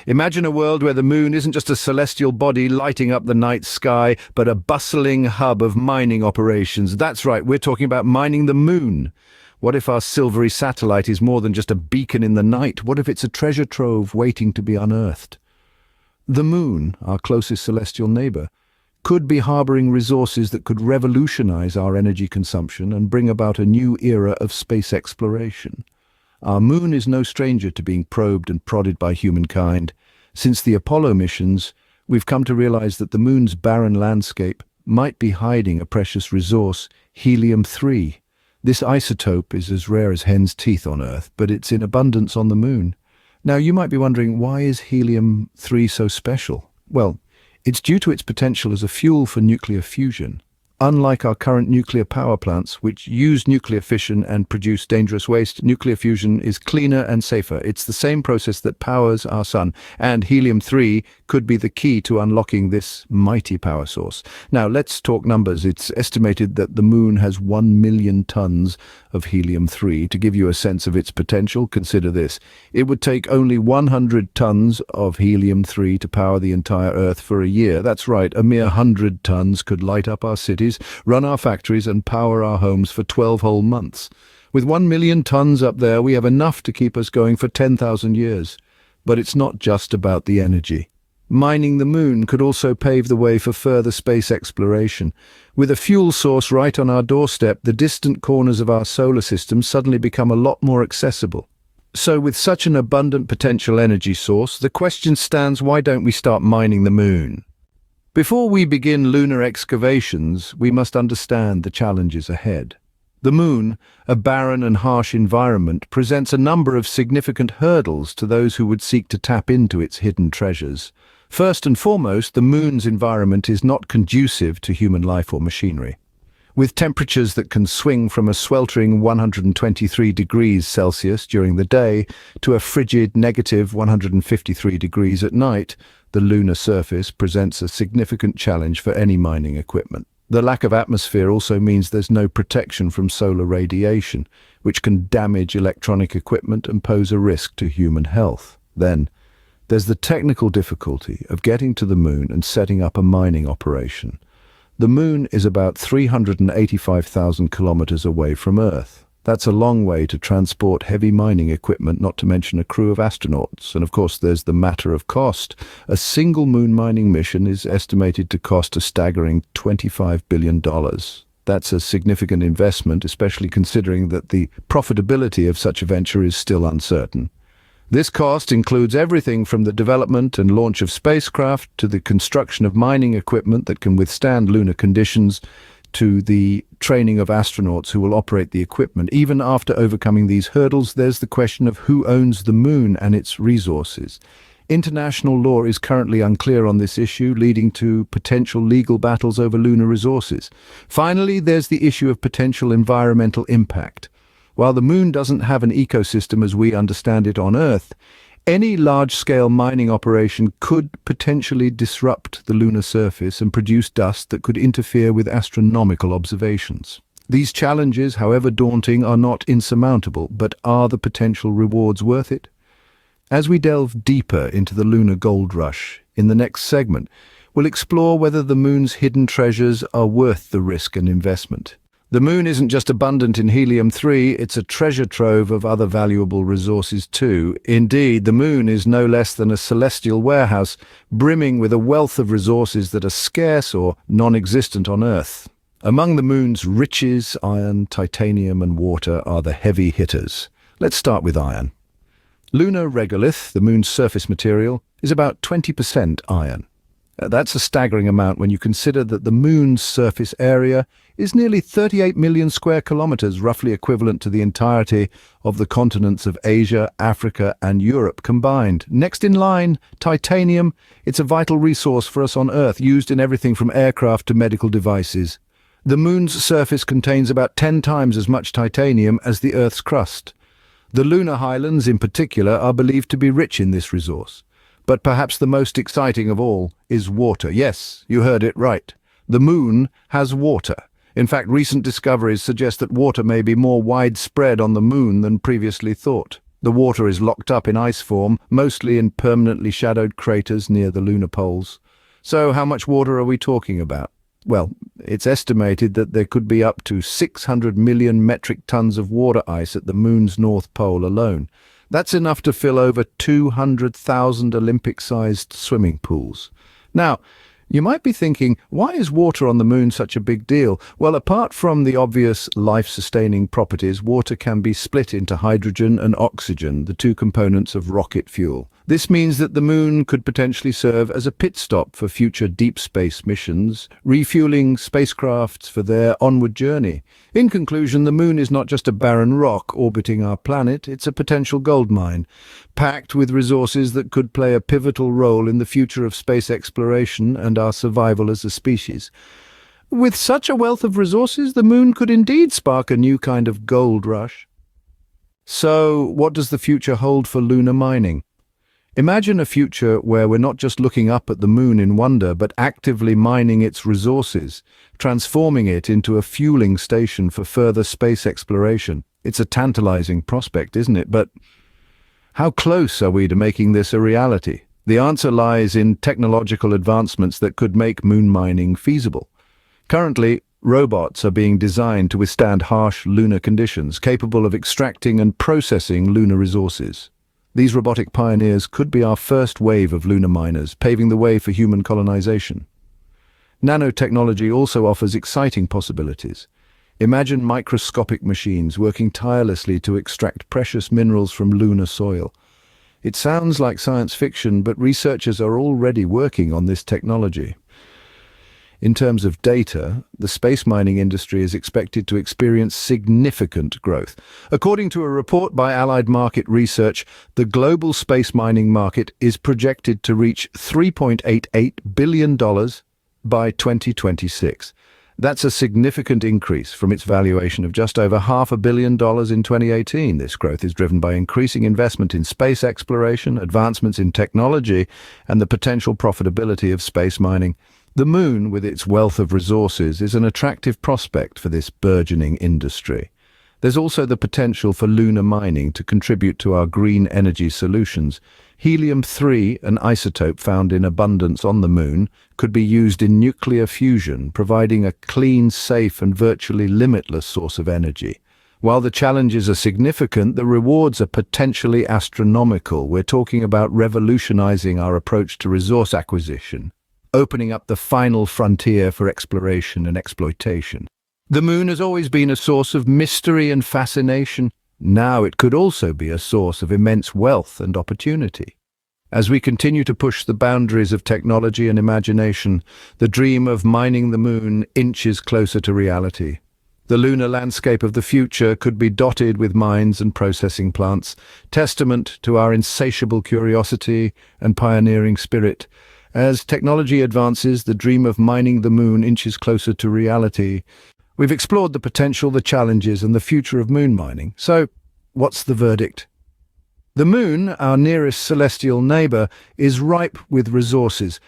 Imagine a world where the moon isn't just a celestial body lighting up the night sky, but a bustling hub of mining operations. That's right, we're talking about mining the moon. What if our silvery satellite is more than just a beacon in the night? What if it's a treasure trove waiting to be unearthed? The moon, our closest celestial neighbor, could be harboring resources that could revolutionize our energy consumption and bring about a new era of space exploration. Our moon is no stranger to being probed and prodded by humankind. Since the Apollo missions, we've come to realize that the moon's barren landscape might be hiding a precious resource, helium-3. This isotope is as rare as hen's teeth on Earth, but it's in abundance on the moon. Now, you might be wondering, why is helium-3 so special? Well, it's due to its potential as a fuel for nuclear fusion. Unlike our current nuclear power plants, which use nuclear fission and produce dangerous waste, nuclear fusion is cleaner and safer. It's the same process that powers our sun, and helium-3 could be the key to unlocking this mighty power source. Now, let's talk numbers. It's estimated that the moon has 1 million tons of helium-3. To give you a sense of its potential, consider this. It would take only 100 tons of helium-3 to power the entire Earth for a year. That's right, a mere 100 tons could light up our cities, run our factories and power our homes for 12 whole months. With 1 million tons up there, we have enough to keep us going for 10,000 years. But it's not just about the energy. Mining the moon could also pave the way for further space exploration. With a fuel source right on our doorstep, the distant corners of our solar system suddenly become a lot more accessible. So with such an abundant potential energy source, the question stands, why don't we start mining the moon? Before we begin lunar excavations, we must understand the challenges ahead. The moon, a barren and harsh environment, presents a number of significant hurdles to those who would seek to tap into its hidden treasures. First and foremost, the moon's environment is not conducive to human life or machinery. With temperatures that can swing from a sweltering 123 degrees Celsius during the day to a frigid negative 153 degrees at night, the lunar surface presents a significant challenge for any mining equipment. The lack of atmosphere also means there's no protection from solar radiation, which can damage electronic equipment and pose a risk to human health. Then, there's the technical difficulty of getting to the moon and setting up a mining operation. The moon is about 385,000 kilometers away from Earth. That's a long way to transport heavy mining equipment, not to mention a crew of astronauts. And of course, there's the matter of cost. A single moon mining mission is estimated to cost a staggering $25 billion. That's a significant investment, especially considering that the profitability of such a venture is still uncertain. This cost includes everything from the development and launch of spacecraft to the construction of mining equipment that can withstand lunar conditions to the training of astronauts who will operate the equipment. Even after overcoming these hurdles, there's the question of who owns the moon and its resources. International law is currently unclear on this issue, leading to potential legal battles over lunar resources. Finally, there's the issue of potential environmental impact. While the moon doesn't have an ecosystem as we understand it on Earth, any large-scale mining operation could potentially disrupt the lunar surface and produce dust that could interfere with astronomical observations. These challenges, however daunting, are not insurmountable, but are the potential rewards worth it? As we delve deeper into the lunar gold rush, in the next segment, we'll explore whether the moon's hidden treasures are worth the risk and investment. The moon isn't just abundant in helium-3, it's a treasure trove of other valuable resources too. Indeed, the moon is no less than a celestial warehouse, brimming with a wealth of resources that are scarce or non-existent on Earth. Among the moon's riches, iron, titanium and water are the heavy hitters. Let's start with iron. Lunar regolith, the moon's surface material, is about 20% iron. That's a staggering amount when you consider that the moon's surface area is nearly 38 million square kilometers, roughly equivalent to the entirety of the continents of Asia, Africa, and Europe combined. Next in line, titanium. It's a vital resource for us on Earth, used in everything from aircraft to medical devices. The moon's surface contains about 10 times as much titanium as the Earth's crust. The lunar highlands, in particular, are believed to be rich in this resource. But perhaps the most exciting of all is water. Yes, you heard it right. The moon has water. In fact, recent discoveries suggest that water may be more widespread on the moon than previously thought. The water is locked up in ice form, mostly in permanently shadowed craters near the lunar poles. So how much water are we talking about? Well, it's estimated that there could be up to 600 million metric tons of water ice at the Moon's North Pole alone. That's enough to fill over 200,000 Olympic-sized swimming pools. Now, you might be thinking, why is water on the Moon such a big deal? Well, apart from the obvious life-sustaining properties, water can be split into hydrogen and oxygen, the two components of rocket fuel. This means that the Moon could potentially serve as a pit stop for future deep space missions, refueling spacecrafts for their onward journey. In conclusion, the Moon is not just a barren rock orbiting our planet, it's a potential goldmine, packed with resources that could play a pivotal role in the future of space exploration and our survival as a species. With such a wealth of resources, the Moon could indeed spark a new kind of gold rush. So, what does the future hold for lunar mining? Imagine a future where we're not just looking up at the Moon in wonder, but actively mining its resources, transforming it into a fueling station for further space exploration. It's a tantalizing prospect, isn't it? But how close are we to making this a reality? The answer lies in technological advancements that could make moon mining feasible. Currently, robots are being designed to withstand harsh lunar conditions, capable of extracting and processing lunar resources. These robotic pioneers could be our first wave of lunar miners, paving the way for human colonization. Nanotechnology also offers exciting possibilities. Imagine microscopic machines working tirelessly to extract precious minerals from lunar soil. It sounds like science fiction, but researchers are already working on this technology. In terms of data, the space mining industry is expected to experience significant growth. According to a report by Allied Market Research, the global space mining market is projected to reach $3.88 billion by 2026. That's a significant increase from its valuation of just over $500 million in 2018. This growth is driven by increasing investment in space exploration, advancements in technology, and the potential profitability of space mining. The Moon, with its wealth of resources, is an attractive prospect for this burgeoning industry. There's also the potential for lunar mining to contribute to our green energy solutions. Helium-3, an isotope found in abundance on the Moon, could be used in nuclear fusion, providing a clean, safe, and virtually limitless source of energy. While the challenges are significant, the rewards are potentially astronomical. We're talking about revolutionizing our approach to resource acquisition, opening up the final frontier for exploration and exploitation. The Moon has always been a source of mystery and fascination. Now it could also be a source of immense wealth and opportunity. As we continue to push the boundaries of technology and imagination, the dream of mining the Moon inches closer to reality. The lunar landscape of the future could be dotted with mines and processing plants, testament to our insatiable curiosity and pioneering spirit. As technology advances, the dream of mining the Moon inches closer to reality. We've explored the potential, the challenges, and the future of moon mining. So, what's the verdict? The Moon, our nearest celestial neighbor, is ripe with resources.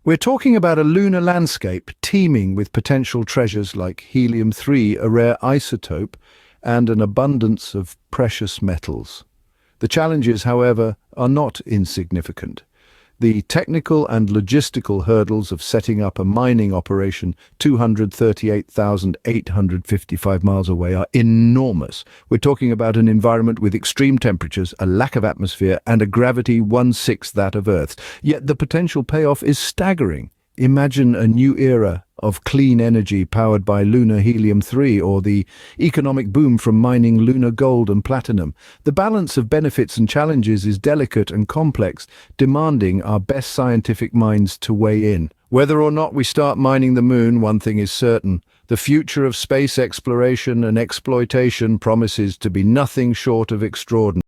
We're talking about a lunar landscape teeming with potential treasures like helium-3, a rare isotope, and an abundance of precious metals. The challenges, however, are not insignificant. The technical and logistical hurdles of setting up a mining operation 238,855 miles away are enormous. We're talking about an environment with extreme temperatures, a lack of atmosphere, and a gravity 1/6 that of Earth's. Yet the potential payoff is staggering. Imagine a new era of clean energy powered by lunar helium-3, or the economic boom from mining lunar gold and platinum. The balance of benefits and challenges is delicate and complex, demanding our best scientific minds to weigh in. Whether or not we start mining the Moon, one thing is certain: the future of space exploration and exploitation promises to be nothing short of extraordinary.